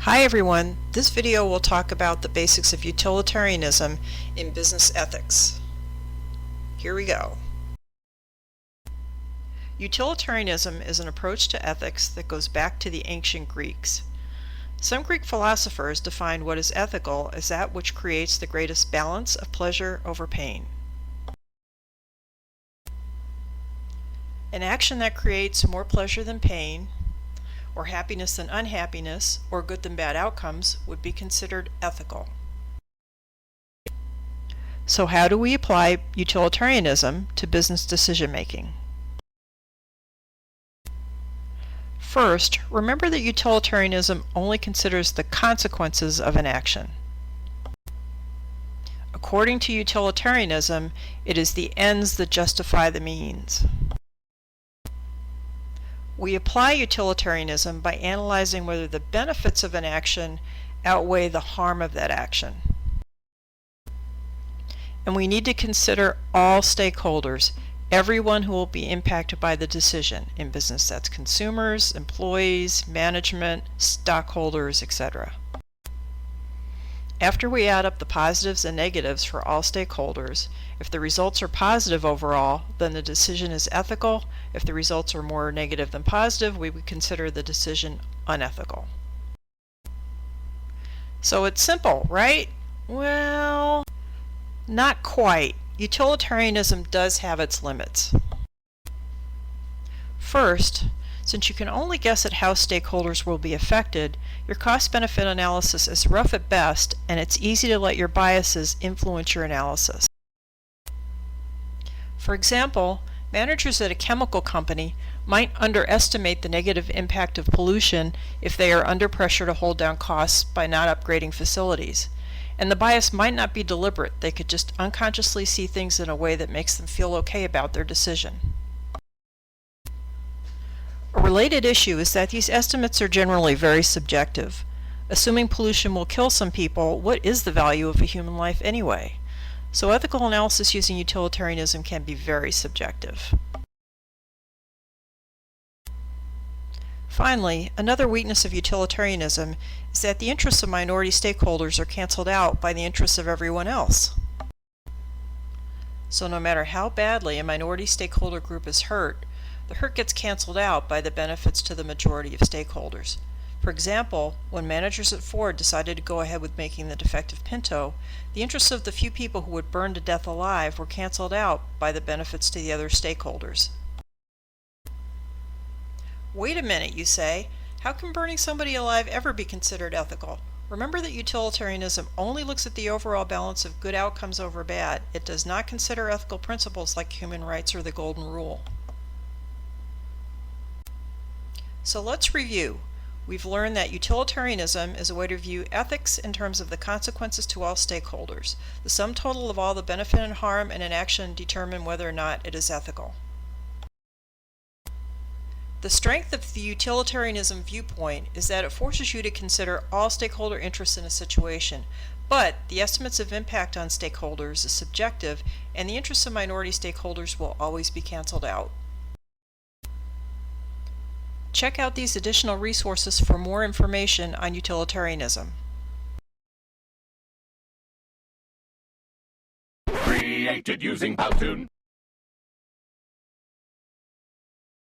Hi everyone, this video will talk about the basics of utilitarianism in business ethics. Here we go. Utilitarianism is an approach to ethics that goes back to the ancient Greeks. Some Greek philosophers defined what is ethical as that which creates the greatest balance of pleasure over pain. An action that creates more pleasure than pain, or happiness than unhappiness, or good than bad outcomes would be considered ethical. So how do we apply utilitarianism to business decision making? First, remember that utilitarianism only considers the consequences of an action. According to utilitarianism, it is the ends that justify the means. We apply utilitarianism by analyzing whether the benefits of an action outweigh the harm of that action. And we need to consider all stakeholders, everyone who will be impacted by the decision. In business, that's consumers, employees, management, stockholders, etc. After we add up the positives and negatives for all stakeholders, if the results are positive overall, then the decision is ethical. If the results are more negative than positive, we would consider the decision unethical. So it's simple, right? Well, not quite. Utilitarianism does have its limits. First, since you can only guess at how stakeholders will be affected, your cost-benefit analysis is rough at best, and it's easy to let your biases influence your analysis. For example, managers at a chemical company might underestimate the negative impact of pollution if they are under pressure to hold down costs by not upgrading facilities. And the bias might not be deliberate. They could just unconsciously see things in a way that makes them feel okay about their decision. A related issue is that these estimates are generally very subjective. Assuming pollution will kill some people, what is the value of a human life anyway? So ethical analysis using utilitarianism can be very subjective. Finally, another weakness of utilitarianism is that the interests of minority stakeholders are canceled out by the interests of everyone else. So no matter how badly a minority stakeholder group is hurt, the hurt gets canceled out by the benefits to the majority of stakeholders. For example, when managers at Ford decided to go ahead with making the defective Pinto, the interests of the few people who would burn to death alive were canceled out by the benefits to the other stakeholders. Wait a minute, you say. How can burning somebody alive ever be considered ethical? Remember that utilitarianism only looks at the overall balance of good outcomes over bad. It does not consider ethical principles like human rights or the Golden Rule. So let's review. We've learned that utilitarianism is a way to view ethics in terms of the consequences to all stakeholders. The sum total of all the benefit and harm in an action determine whether or not it is ethical. The strength of the utilitarianism viewpoint is that it forces you to consider all stakeholder interests in a situation, but the estimates of impact on stakeholders is subjective, and the interests of minority stakeholders will always be canceled out. Check out these additional resources for more information on utilitarianism. Created using Powtoon.